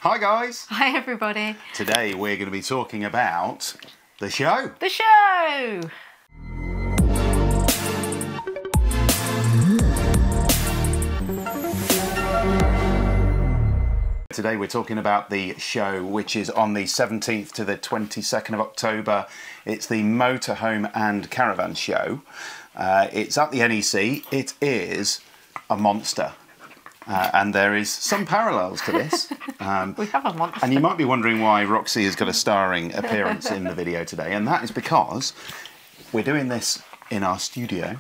Hi guys! Hi everybody! Today we're going to be talking about the show! The show! Today we're talking about the show, which is on the 17th to the 22nd of October. It's the Motorhome and Caravan Show. It's at the NEC. It is a monster. And there is some parallels to this. We have a monster. And you might be wondering why Roxy has got a starring appearance in the video today. And that is because we're doing this in our studio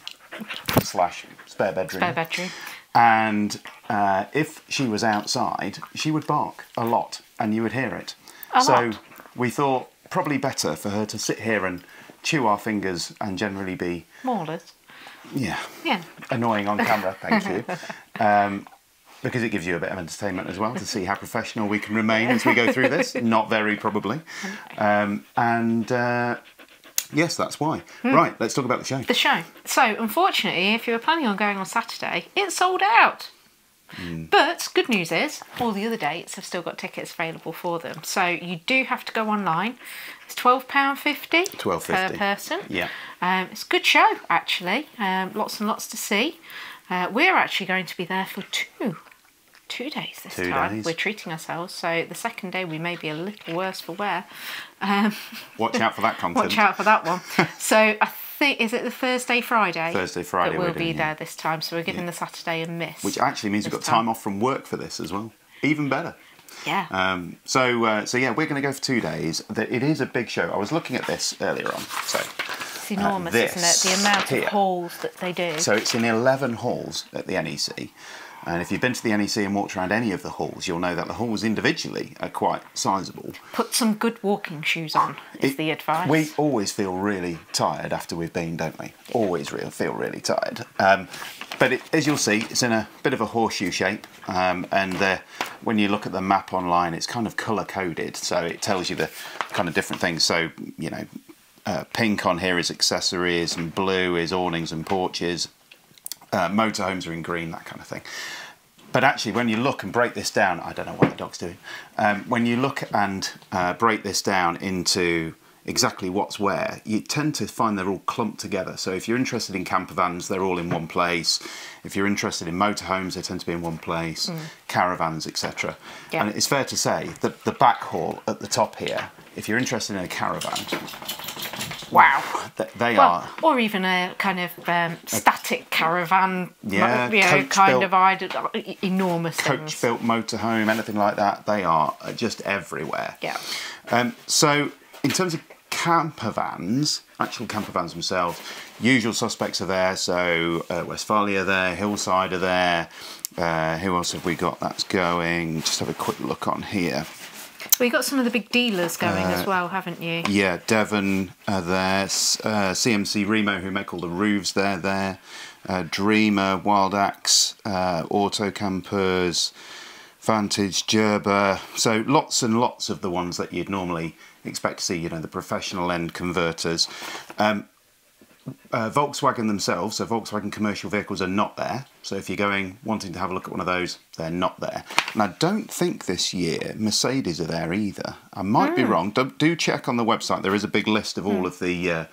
/ spare bedroom. Spare bedroom. And if she was outside, she would bark a lot and you would hear it. So we thought probably better for her to sit here and chew our fingers and generally be... Maulers. Yeah. Yeah. Annoying on camera, thank you. Because it gives you a bit of entertainment as well to see how professional we can remain as we go through this. Not very, probably. Yes, that's why. Right, let's talk about the show. The show. So, unfortunately, if you were planning on going on Saturday, it's sold out. But good news is, all the other dates have still got tickets available for them. So you do have to go online. It's £12.50 £12.50 per person. Yeah. It's a good show, actually. Lots and lots to see. We're actually going to be there for two days this time. We're treating ourselves, so the second day we may be a little worse for wear. Watch out for that content. Watch out for that one. So I think, is it the Thursday, Friday? Thursday, Friday. That we'll be there this time, so we're giving the Saturday a miss. Which actually means we've got time off from work for this as well. Even better. Yeah. So yeah, we're going to go for 2 days. It is a big show. I was looking at this earlier on. So it's enormous, isn't it? The amount of halls that they do. So it's in 11 halls at the NEC. And if you've been to the NEC and walked around any of the halls, you'll know that the halls individually are quite sizable. Put some good walking shoes on, is the advice. We always feel really tired after we've been, don't we? Yeah. Always feel really tired. But as you'll see, it's in a bit of a horseshoe shape. And when you look at the map online, it's kind of colour-coded. So it tells you the kind of different things. So, you know, pink on here is accessories and blue is awnings and porches. Motorhomes are in green, that kind of thing. But actually, when you look and break this down, I don't know what the dog's doing. When you look and break this down into exactly what's where, you tend to find they're all clumped together. So if you're interested in campervans, they're all in one place. If you're interested in motorhomes, they tend to be in one place. Caravans, etc. Yeah. And it's fair to say that the back hall at the top here, if you're interested in a caravan, wow, they are. Or even a kind of static caravan, yeah, enormous coach-built motorhome, anything like that. They are just everywhere. Yeah. So in terms of campervans, actual campervans themselves, usual suspects are there. So Westphalia there, Hillside are there. Who else have we got that's going? Just have a quick look on here. Well, you've got some of the big dealers going as well, haven't you? Yeah, Devon are there, CMC Remo, who make all the roofs, they're there, Dreamer, Wild Axe, Auto Campers, Vantage, Gerber, so lots and lots of the ones that you'd normally expect to see, you know, the professional end converters. Volkswagen themselves, so Volkswagen commercial vehicles are not there. So if you're going wanting to have a look at one of those, they're not there. And I don't think this year Mercedes are there either. I might be wrong. Do check on the website. There is a big list of all of the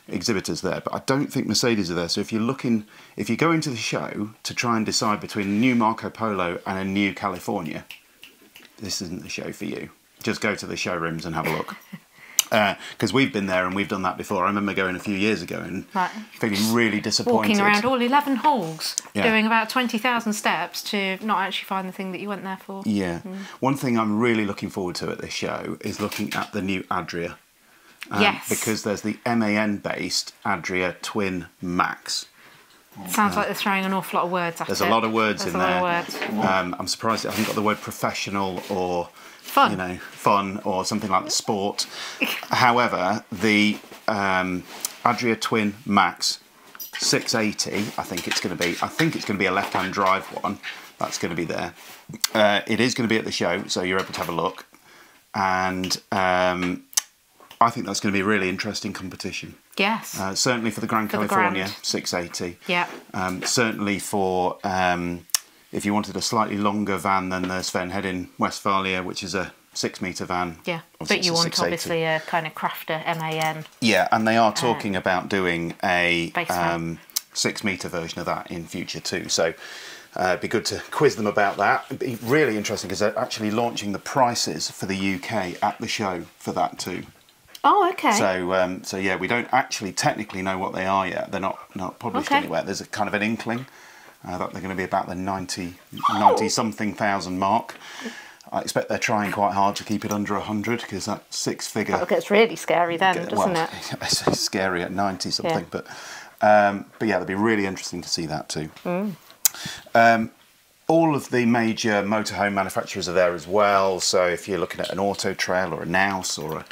exhibitors there, but I don't think Mercedes are there. So if you go into the show to try and decide between a new Marco Polo and a new California, this isn't the show for you. Just go to the showrooms and have a look. Because we've been there and we've done that before. I remember going a few years ago and feeling really disappointed. Walking around all 11 halls, doing about 20,000 steps to not actually find the thing that you went there for. Yeah. One thing I'm really looking forward to at this show is looking at the new Adria. Yes. Because there's the MAN-based Adria Twin Max. Sounds like they're throwing an awful lot of words at it. There's a lot of words in there. Lot of I'm surprised it hasn't got the word professional or... fun. You know, fun or something like sport. However, the Adria Twin Max 680, I think it's going to be. I think it's going to be a left-hand drive one. That's going to be there. It is going to be at the show, so you're able to have a look. And I think that's going to be a really interesting competition. Yes. Certainly for the Grand California 680. Yeah. Certainly for if you wanted a slightly longer van, then there's Sven in Westphalia, which is a 6-metre van. Yeah, Obviously but you want 680. obviously a kind of crafter MAN. Yeah, and they are talking about doing a Base van. 6-metre version of that in future too. So it'd be good to quiz them about that. It'd be really interesting because they're actually launching the prices for the UK at the show for that too. Oh, okay. So yeah, we don't actually technically know what they are yet. They're not published anywhere. There's a kind of an inkling that they're going to be about the 90 something thousand mark. I expect they're trying quite hard to keep it under 100 because that 6-figure. That gets really scary then, doesn't it? It's scary at 90 something, but yeah, it'll be really interesting to see that too. All of the major motorhome manufacturers are there as well. So if you're looking at an Auto Trail or a Naus or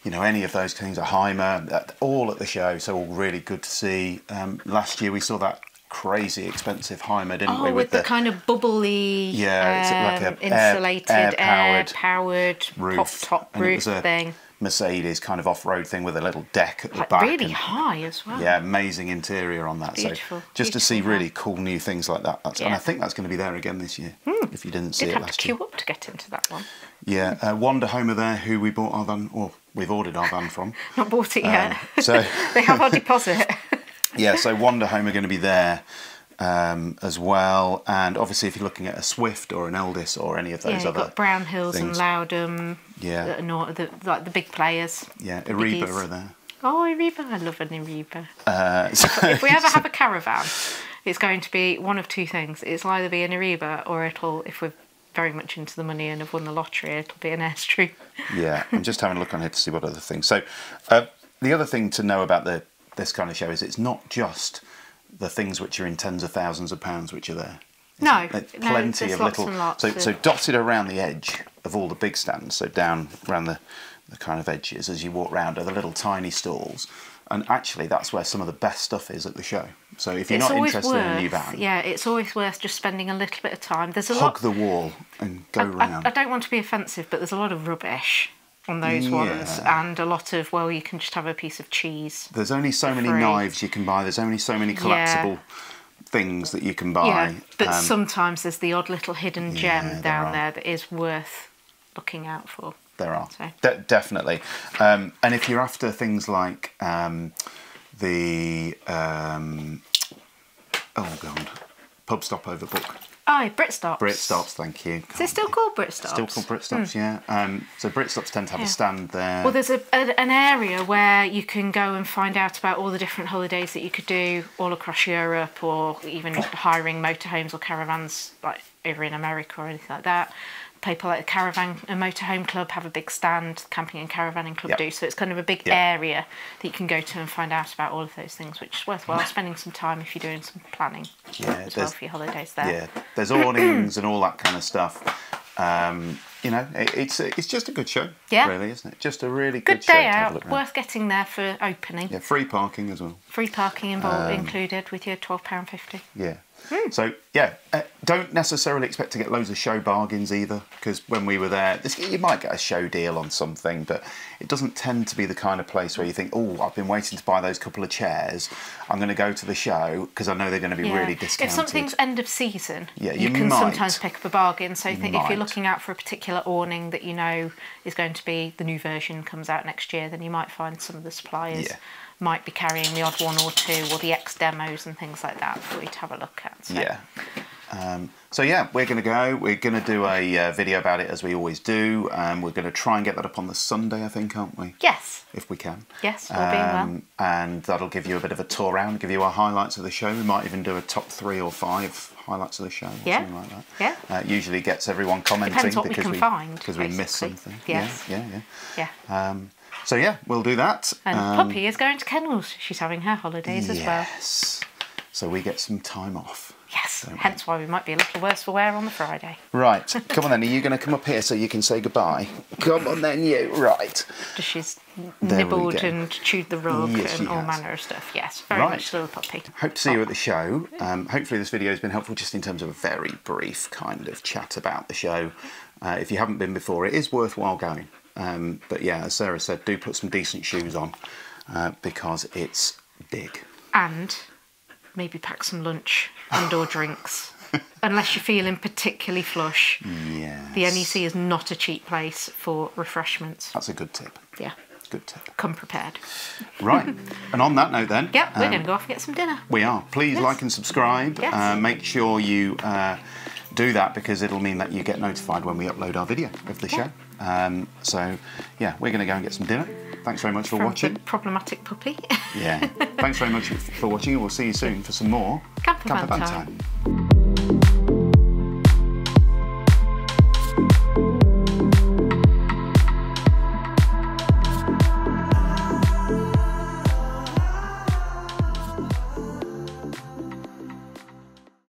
any of those things, a Hymer, all at the show. So all really good to see. Last year we saw that crazy expensive Hymer, didn't we? With the kind of bubbly, it's like a insulated, air-powered roof, top roof thing. Mercedes kind of off-road thing with a little deck at the like back. Really high as well. Yeah, amazing interior on that. Beautiful, so just to see really cool new things like that. And I think that's going to be there again this year, if you didn't see it last year. You'd have to queue up to get into that one. Yeah, Wander Home are there, who we bought our van, or we've ordered our van from. Not bought it yet. So they have our deposit. Yeah, so Wander Home are going to be there as well, and obviously if you're looking at a Swift or an Eldis or any of those other got Brown Hills things. And Loudon, like the big players. Yeah, Ariba are there. Oh, Ariba, I love an Ariba. If we ever have a caravan, it's going to be one of two things. It'll either be an Ariba or it'll, if we're very much into the money and have won the lottery, it'll be an Airstream. Yeah, I'm just having a look on here to see what other things. So the other thing to know about this kind of show is it's not just the things which are in tens of thousands of pounds which are there. There's plenty of little. So dotted around the edge of all the big stands, so down around the kind of edges as you walk round, are the little tiny stalls. And actually, that's where some of the best stuff is at the show. So if you're not interested in a new van, it's always worth just spending a little bit of time. There's a hug the wall and go round. I don't want to be offensive, but there's a lot of rubbish on those ones, and a lot of, well, you can just have a piece of cheese. There's only so many knives you can buy. There's only so many collapsible things that you can buy. Yeah, but sometimes there's the odd little hidden gem down there that is worth looking out for. There are, definitely. And if you're after things like pub stop overbook. Oh, Britstops. Britstops, thank you. Is it still called Britstops? Still called Britstops, yeah. So Britstops tend to have a stand there. Well, there's an area where you can go and find out about all the different holidays that you could do all across Europe, or even hiring motorhomes or caravans like over in America or anything like that. People like the Caravan and Motorhome Club have a big stand, Camping and Caravanning Club do, so it's kind of a big area that you can go to and find out about all of those things, which is worthwhile spending some time if you're doing some planning as well for your holidays there. Yeah, there's awnings and all that kind of stuff. It's just a good show, really, isn't it? Just a really good show. Good day out, worth getting there for opening. Yeah, free parking as well. Free parking included with your £12.50. Yeah. So, don't necessarily expect to get loads of show bargains either, because when we were there, you might get a show deal on something, but it doesn't tend to be the kind of place where you think, oh, I've been waiting to buy those couple of chairs, I'm going to go to the show because I know they're going to be really discounted. If something's end of season, you can might sometimes pick up a bargain. So if you're looking out for a particular awning that you know is going to be, the new version comes out next year, then you might find some of the suppliers might be carrying the odd one or two, or the X demos and things like that for you to have a look at. So. We're going to go. We're going to do a video about it as we always do. We're going to try and get that up on the Sunday, I think, aren't we? Yes. If we can. Yes, all being well. And that'll give you a bit of a tour around, give you our highlights of the show. We might even do a top 3 or 5 highlights of the show or something like that. Yeah. Usually gets everyone commenting. Depends what we can find. Because we miss something. Yes. Yeah. So we'll do that. And Puppy is going to kennels. She's having her holidays as well. Yes. So we get some time off. Yes. Hence why we might be a little worse for wear on the Friday. Right. Come on then. Are you going to come up here so you can say goodbye? Come on then, you. Right. She's nibbled and chewed the rug and all manner of stuff. Yes. Very much little Puppy. Hope to see you at the show. Hopefully this video has been helpful just in terms of a very brief kind of chat about the show. If you haven't been before, it is worthwhile going. But yeah, as Sarah said, do put some decent shoes on because it's big. And maybe pack some lunch and or drinks unless you're feeling particularly flush. Yes. The NEC is not a cheap place for refreshments. That's a good tip. Yeah. Good tip. Come prepared. Right. And on that note then. Yep, we're going to go off and get some dinner. We are. Please like and subscribe. Yes. Make sure you do that because it'll mean that you get notified when we upload our video of the show. So, yeah, we're going to go and get some dinner. Thanks very much for watching. The problematic puppy. Yeah. Thanks very much for watching, and we'll see you soon for some more Campervan Time.